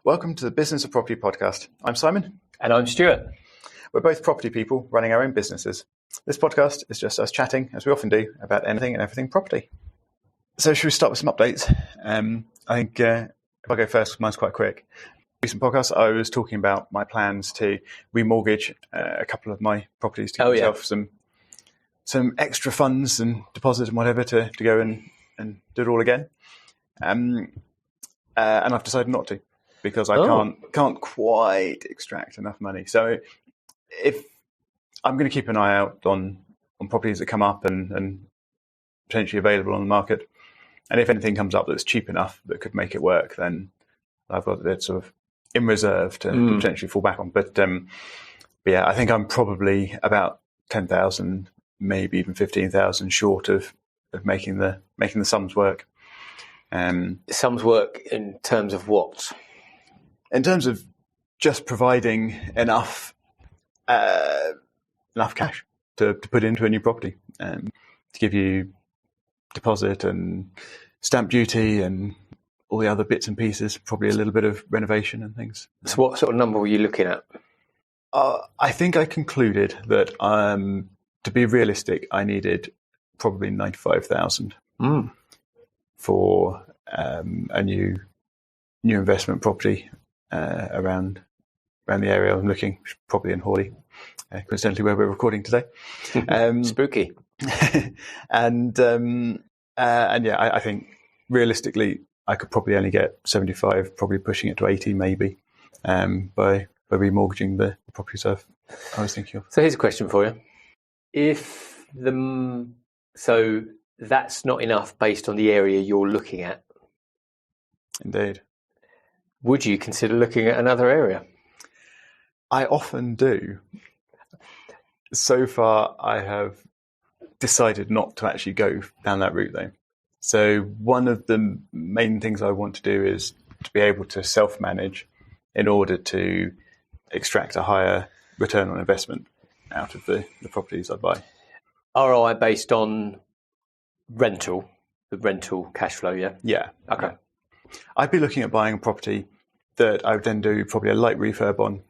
Welcome to the Business of Property podcast. I'm Simon. And I'm Stuart. We're both property people running our own businesses. This podcast is just us chatting, as we often do, about anything and everything property. So should we start with some updates? I think if I go first, mine's quite quick. Recent podcast, I was talking about my plans to remortgage a couple of my properties to give myself some extra funds and deposits and whatever to go and do it all again. And I've decided not to, because I can't quite extract enough money. So if I'm going to keep an eye out on properties that come up and potentially available on the market, and if anything comes up that's cheap enough that could make it work, then I've got it sort of in reserve to potentially fall back on. But yeah, I think I'm probably about 10,000, maybe even 15,000 short of making the sums work. Sums work in terms of what? In terms of just providing enough cash to put into a new property, to give you deposit and stamp duty and all the other bits and pieces, probably a little bit of renovation and things. So what sort of number were you looking at? I think I concluded that to be realistic, I needed probably 95,000 for a new investment property around the area I'm looking, probably in Hawley, coincidentally where we're recording today. Spooky. And yeah, I think realistically I could probably only get 75, probably pushing it to 80 maybe, by remortgaging the properties I was thinking of. So here's a question for you. So that's not enough based on the area you're looking at. Indeed. Would you consider looking at another area? I often do. So far, I have decided not to actually go down that route, though. So one of the main things I want to do is to be able to self-manage in order to extract a higher return on investment out of the properties I buy. ROI based on the rental cash flow, yeah? Yeah. Okay. Yeah. I'd be looking at buying a property that I would then do probably a light refurb on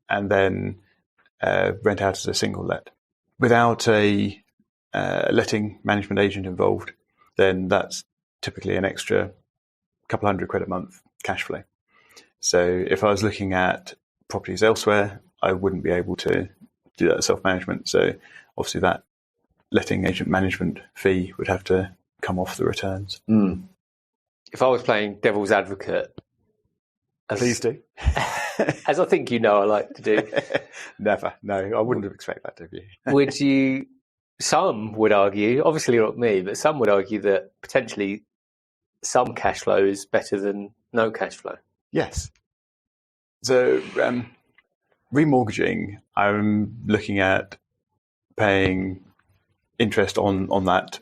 and then rent out as a single let. Without a letting management agent involved, then that's typically an extra couple £100 a month cash flow. So if I was looking at properties elsewhere, I wouldn't be able to do that self-management. So obviously that letting agent management fee would have to come off the returns. If I was playing devil's advocate, please do. As I think you know I like to do. Never. No, I wouldn't have expected that of you. Some would argue, obviously not me, but some would argue that potentially some cash flow is better than no cash flow. Yes. So remortgaging, I'm looking at paying interest on that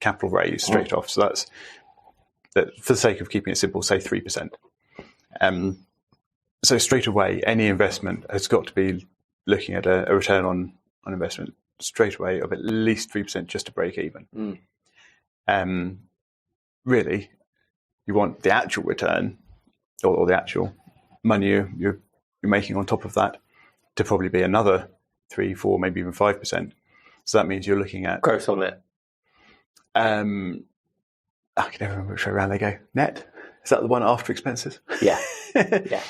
capital raise straight off. So that's for the sake of keeping it simple, say 3%. So straight away, any investment has got to be looking at a return on investment straight away of at least 3% just to break even. Really, you want the actual return or the actual money you're making on top of that to probably be another 3, 4, maybe even 5%. So that means you're looking at gross on net. I can never remember which way around they go. Net? Is that the one after expenses? Yeah. Yeah.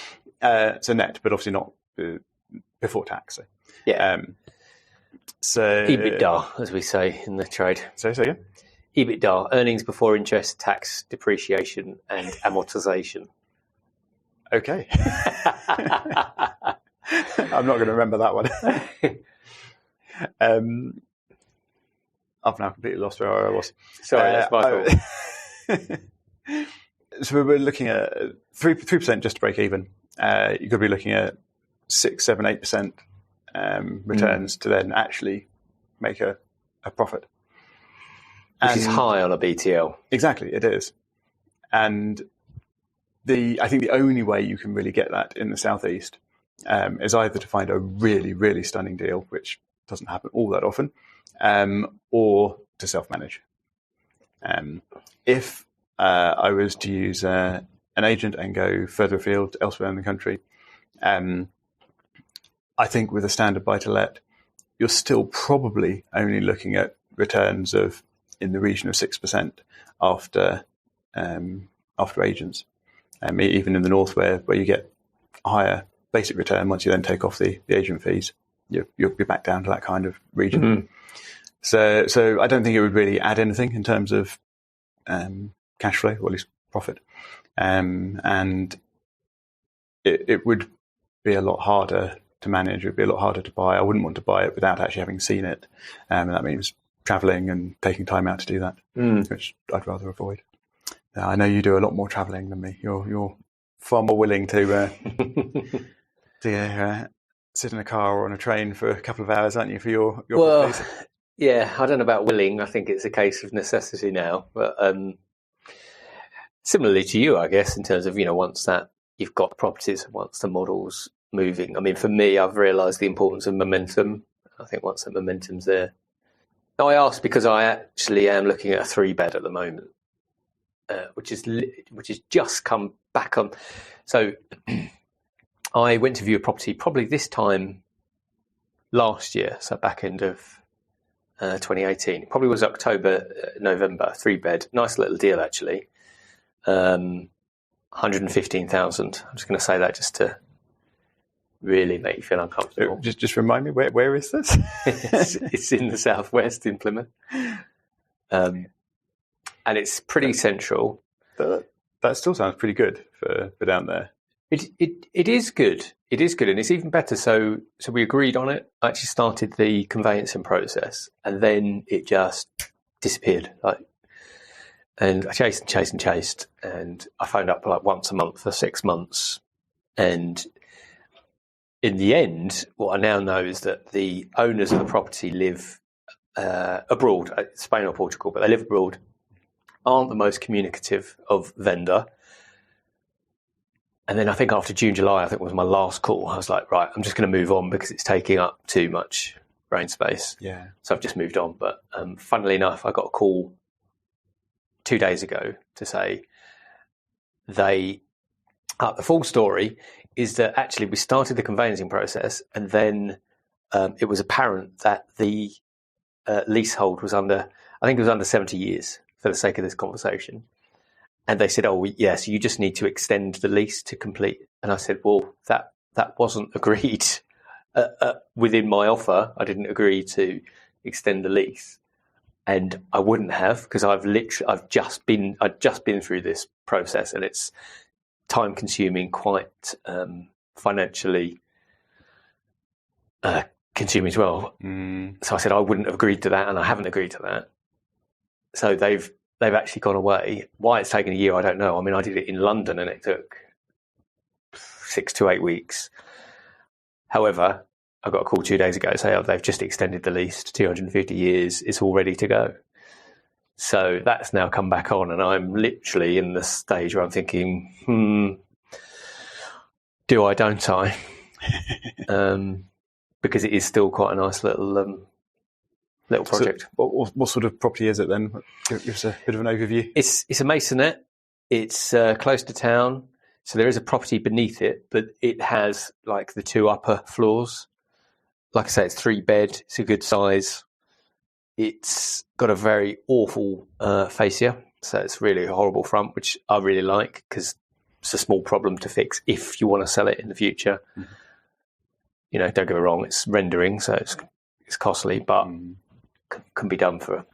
So net, but obviously not before tax. So. Yeah. So EBITDA, as we say in the trade. So again? EBITDA, earnings before interest, tax, depreciation, and amortization. Okay. I'm not going to remember that one. I've now completely lost where I was. Sorry, that's my fault. So we're looking at 3% just to break even. You could be looking at 6, 7, 8% returns to then actually make a profit. Which is high on a BTL. Exactly, it is. And I think the only way you can really get that in the southeast is either to find a really, really stunning deal, which doesn't happen all that often, or to self-manage. If I was to use an an agent and go further afield elsewhere in the country. I think with a standard buy-to-let, you're still probably only looking at returns of in the region of 6% after agents. Even in the north, where you get a higher basic return, once you then take off the agent fees, you're back down to that kind of region. Mm-hmm. So I don't think it would really add anything in terms of cash flow, or at least profit. And it would be a lot harder to manage. It would be a lot harder to buy. I wouldn't want to buy it without actually having seen it. And that means travelling and taking time out to do that, which I'd rather avoid. I know you do a lot more travelling than me. You're far more willing to sit in a car or on a train for a couple of hours, aren't you, for your properties? Yeah, I don't know about willing. I think it's a case of necessity now. But similarly to you, I guess, in terms of, once that you've got properties, once the model's moving. I mean, for me, I've realised the importance of momentum. I think once the momentum's there. Now, I asked because I actually am looking at a 3-bed at the moment, which is just come back on. So I went to view a property probably this time last year, so back end of 2018. It probably was October, November, 3-bed. Nice little deal, actually. 115,000. I'm just going to say that just to really make you feel uncomfortable. Just remind me, where is this? It's in the southwest in Plymouth. And it's pretty central. That still sounds pretty good for down there. It is good. It is good, and it's even better. So we agreed on it. I actually started the conveyancing process, and then it just disappeared. And I chased and chased and chased, and I phoned up once a month for 6 months. And in the end, what I now know is that the owners of the property live abroad, Spain or Portugal, but they live abroad, aren't the most communicative of vendor. And then I think after June, July, I think was my last call. I was like, right, I'm just going to move on because it's taking up too much brain space. Yeah. So I've just moved on. But funnily enough, I got a call 2 days ago to say the full story is that actually we started the conveyancing process, and then it was apparent that the leasehold was under 70 years for the sake of this conversation. And they said, oh, yes, you just need to extend the lease to complete. And I said, well, that wasn't agreed within my offer. I didn't agree to extend the lease. And I wouldn't have, because I'd just been through this process, and it's time consuming, quite financially consuming as well. So I said I wouldn't have agreed to that, and I haven't agreed to that. So they've actually gone away. Why it's taken a year, I don't know. I mean, I did it in London, and it took 6 to 8 weeks. However, I got a call 2 days ago to say, oh, they've just extended the lease to 250 years. It's all ready to go. So that's now come back on, and I'm literally in the stage where I'm thinking, do I, don't I? Because it is still quite a nice little project. So what sort of property is it then? Give us a bit of an overview. It's a masonette. It's close to town. So there is a property beneath it, but it has like the 2 upper floors. Like I say, it's 3-bed. It's a good size. It's got a very awful fascia. So it's really a horrible front, which I really like because it's a small problem to fix if you want to sell it in the future. Mm-hmm. Don't get me wrong, it's rendering, so it's costly, but can be done for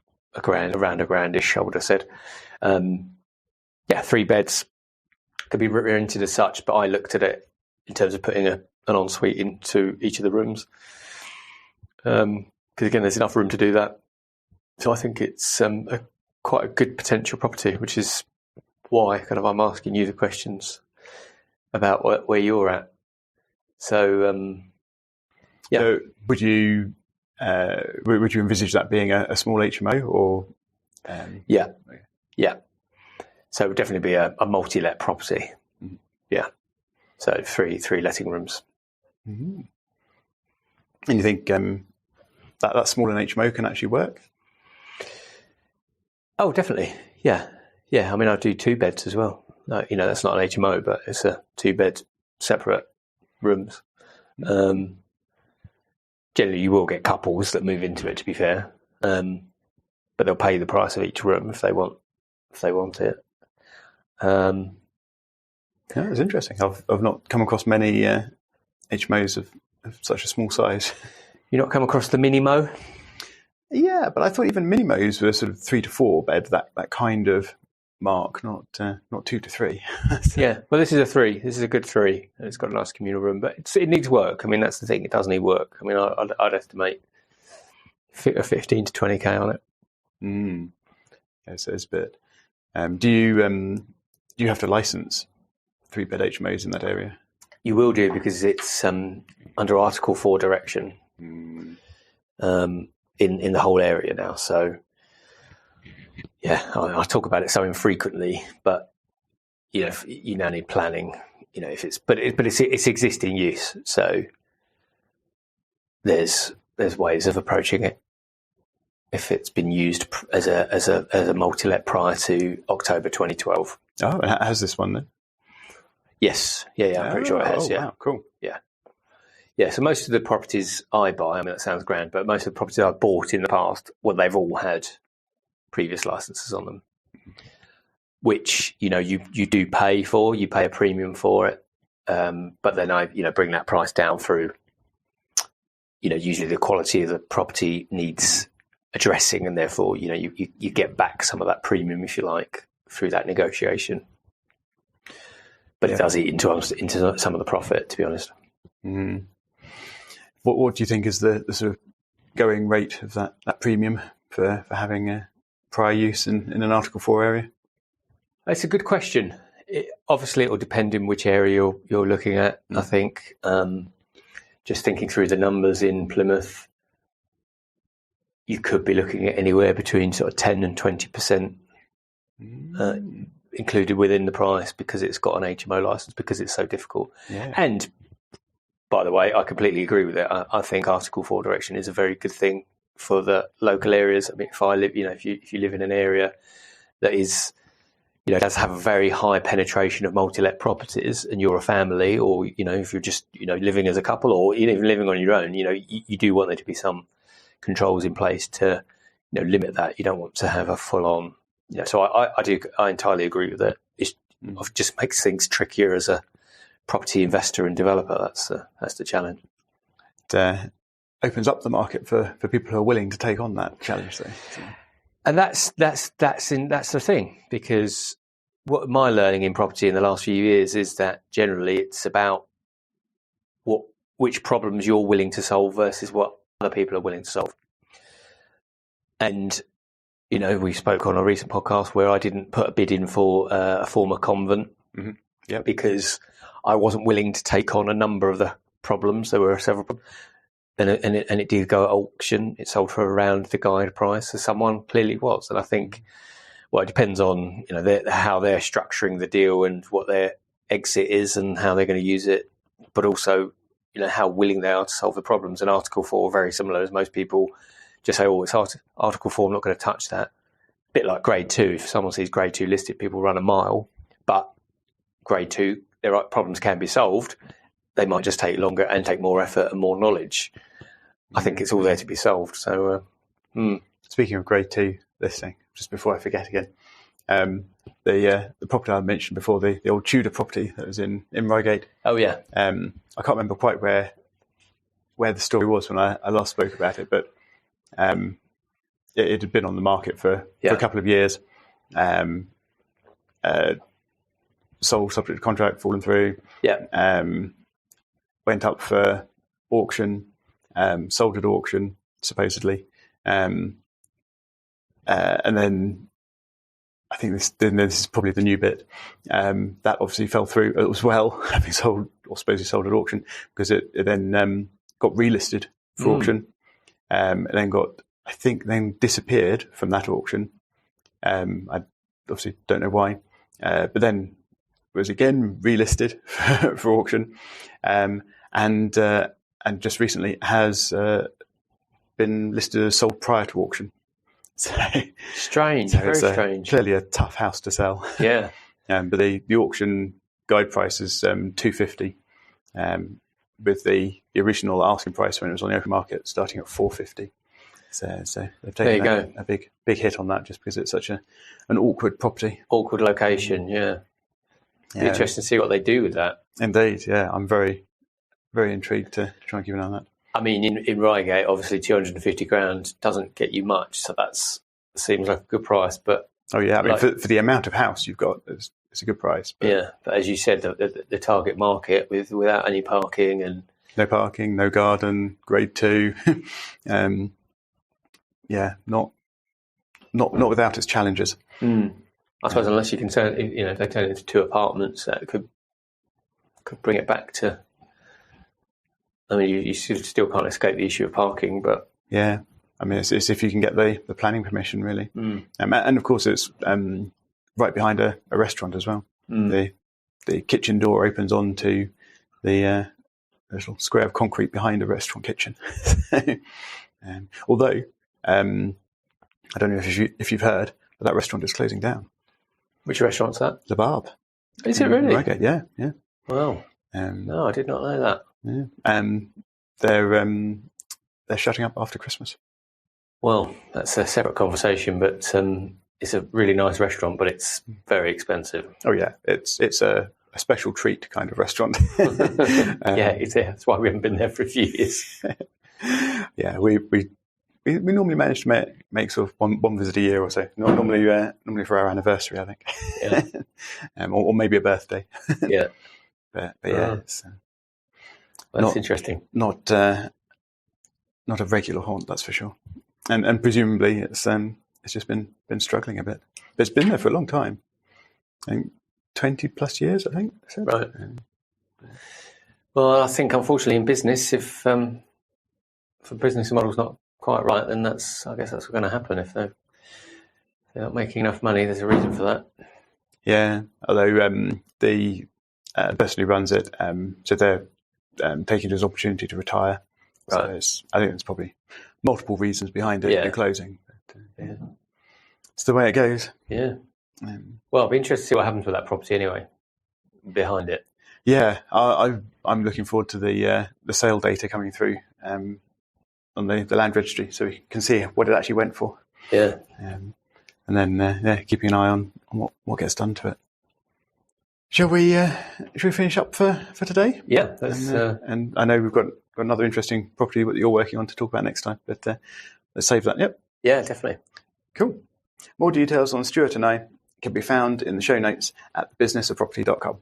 around $1,000-ish, I would have said. 3 beds could be rented as such, but I looked at it in terms of putting an ensuite into each of the rooms. Because again, there's enough room to do that. So I think it's quite a good potential property, which is why kind of I'm asking you the questions about where you're at. So, So would you envisage that being a small HMO or? Yeah. So it would definitely be a multi-let property. Mm-hmm. Yeah. So three letting rooms. Mm-hmm. And you think that small an HMO can actually work? Oh, definitely. Yeah. I mean, I do 2 beds as well. No, that's not an HMO, but it's a 2-bed separate rooms. Generally, you will get couples that move into it, to be fair, but they'll pay the price of each room if they want it. Yeah, it's interesting. I've not come across many HMOs of such a small size. You not come across the Minimo? Yeah, but I thought even Minimos were sort of 3 to 4 bed, that kind of mark, not 2 to 3. So. Yeah, well, this is a 3. This is a good 3, and it's got a nice communal room, but it needs work. I mean, that's the thing. It does need work. I mean, I'd estimate 15 to 20k on it. Yeah, so it's a bit. Do you have to license 3-bed HMOs in that area? You will do, because it's under Article 4 direction in the whole area now. So, yeah, I talk about it so infrequently, but you now need planning. If it's but it's existing use, so there's ways of approaching it. If it's been used as a multi-let prior to October 2012. Oh, and has this one then? Yes, yeah, I'm pretty sure it has. Yeah, wow, cool. Yeah. So most of the properties I buy, I mean, that sounds grand, but most of the properties I've bought in the past, well, they've all had previous licenses on them, which you do pay for. You pay a premium for it, but then I bring that price down through. Usually the quality of the property needs addressing, and therefore you get back some of that premium, if you like, through that negotiation. But it does eat into some of the profit, to be honest. Mm. What do you think is the sort of going rate of that premium for having a prior use in an Article 4 area? It's a good question. Obviously, it will depend in which area you're looking at. I think just thinking through the numbers in Plymouth, you could be looking at anywhere between sort of 10 and 20% included within the price, because it's got an HMO license, because it's so difficult. Yeah. And by the way, I completely agree with it. I think Article 4 direction is a very good thing for the local areas. I mean, if I live, if you live in an area that is, does have a very high penetration of multi-let properties, and you're a family, or if you're just living as a couple, or even living on your own, you do want there to be some controls in place to limit that. You don't want to have a full-on. So I entirely agree with it. It just makes things trickier as a property investor and developer. That's the challenge. It opens up the market for people who are willing to take on that challenge, though. So. And that's the thing, because what my learning in property in the last few years is that generally it's about which problems you're willing to solve versus what other people are willing to solve. And we spoke on a recent podcast where I didn't put a bid in for a former convent because I wasn't willing to take on a number of the problems. There were several problems. And it did go at auction. It sold for around the guide price. So someone clearly was. And I think, it depends on how they're structuring the deal and what their exit is and how they're going to use it, but also how willing they are to solve the problems. And Article 4, very similar, as most people just say, it's Article 4, I'm not going to touch that. A bit like Grade 2. If someone sees Grade 2 listed, people run a mile. But Grade 2, their problems can be solved. They might just take longer and take more effort and more knowledge. I think it's all there to be solved. So, Speaking of Grade 2 listing, just before I forget again, the property I mentioned before, the old Tudor property that was in Reigate. Oh yeah. I can't remember quite where the story was when I last spoke about it, but it had been on the market for a couple of years. Sold subject to contract, fallen through. Yeah. Went up for auction, sold at auction, supposedly. And then I think this is probably the new bit. That obviously fell through as well, having sold, or supposedly sold at auction, because it then got relisted for auction, and then disappeared from that auction. I obviously don't know why, but then was again relisted for auction, and just recently has been listed as sold prior to auction. So strange, so very it's strange. Clearly a tough house to sell. Yeah, But the auction guide price is $250, with the original asking price when it was on the open market starting at $450. So they've taken a big hit on that just because it's such an awkward property. Awkward location, yeah. Be interesting to see what they do with that. Indeed, yeah. I'm very, very intrigued to try and keep an eye on that. I mean, in Reigate, obviously $250,000 doesn't get you much, so seems like a good price. But I mean, for the amount of house you've got, it's a good price. But as you said, the target market without any parking and no parking, no garden, grade 2. Not without its challenges. I suppose unless you can turn, if they turn it into 2 apartments, that could bring it back to. I mean, you still can't escape the issue of parking, but yeah, I mean, it's if you can get the planning permission, really. And of course, it's right behind a restaurant as well. The kitchen door opens onto the little square of concrete behind a restaurant kitchen. Although I don't know if you've heard, but that restaurant is closing down. Which restaurant's that? The Barb. Is it really? Reigate, yeah. Wow. No, I did not know that. Yeah. They're shutting up after Christmas. Well, that's a separate conversation, but it's a really nice restaurant, but it's very expensive. Oh yeah, it's a special treat kind of restaurant. That's why we haven't been there for a few years. Yeah, we normally manage to make sort of one visit a year or so. Normally for our anniversary, I think. Yeah. Or maybe a birthday. Yeah. But yeah, that's interesting. Not a regular haunt, that's for sure. And presumably it's just been struggling a bit. But it's been there for a long time. I think 20 plus years, I think. Right. Well, I think unfortunately in business, if the business model's not quite right, then I guess that's what's going to happen. If they're not making enough money, there's a reason for that. Yeah, although the person who runs it said they're taking it as an opportunity to retire. Right. So I think there's probably multiple reasons behind it closing. But, it's the way it goes. Yeah. Well, it'll be interesting to see what happens with that property anyway, behind it. Yeah, I'm looking forward to the sale data coming through on the land registry, so we can see what it actually went for. Yeah. And then keeping an eye on what gets done to it. Shall we finish up for today? Yeah. And I know we've got another interesting property that you're working on to talk about next time, but let's save that. Yep. Yeah, definitely. Cool. More details on Stuart and I can be found in the show notes at businessofproperty.com.